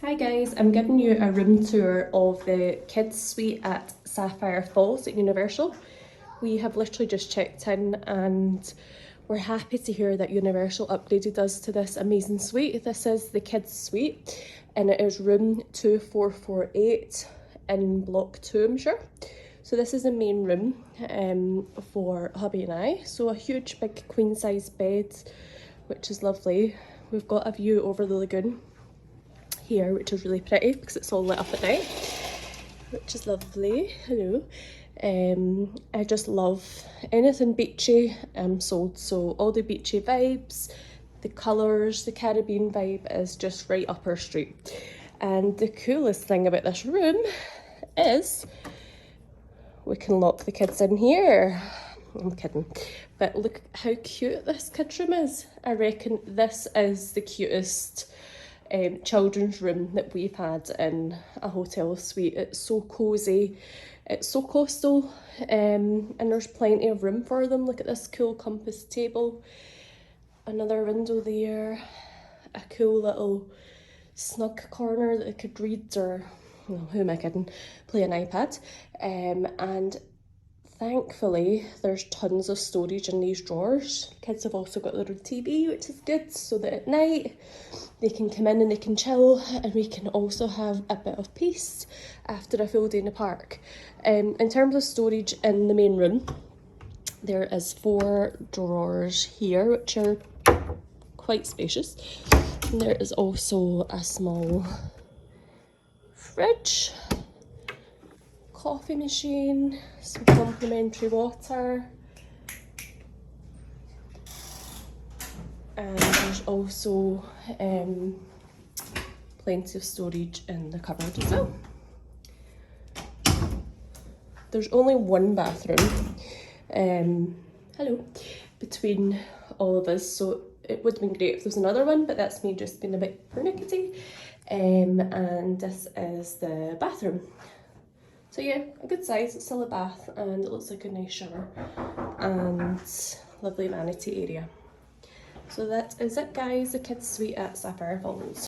Hi guys, I'm giving you a room tour of the kids suite at Sapphire Falls at Universal. We have literally just checked in and we're happy to hear that Universal upgraded us to this amazing suite. This is the kids suite and it is room 2448 in block 2, I'm sure. So this is the main room for hubby and I. So a huge big queen size bed, which is lovely. We've got a view over the lagoon here, which is really pretty because it's all lit up at night, which is lovely. Hello. I just love anything beachy. I'm sold. So all the beachy vibes, the colours, the Caribbean vibe is just right up our street. And the coolest thing about this room is we can lock the kids in here. I'm kidding. But look how cute this kids room is. I reckon this is the cutest children's room that we've had in a hotel suite. It's so cosy, it's so coastal, and there's plenty of room for them. Look at this cool compass table, another window there, a cool little snug corner that they could read or, well, who am I kidding, play an iPad, and thankfully there's tons of storage in these drawers. Kids have also got their own TV, which is good, so that at night they can come in and they can chill, and we can also have a bit of peace after a full day in the park. In terms of storage in the main room, there is 4 drawers here, which are quite spacious. And there is also a small fridge, coffee machine, some complimentary water, and there's also plenty of storage in the cupboard as well. There's only one bathroom hello, between all of us, so it would have been great if there was another one, but that's me just being a bit pernickety. And this is the bathroom. So yeah, a good size, it's still a bath, and it looks like a nice shower and lovely vanity area. So that is it guys, the kids suite at Sapphire Falls.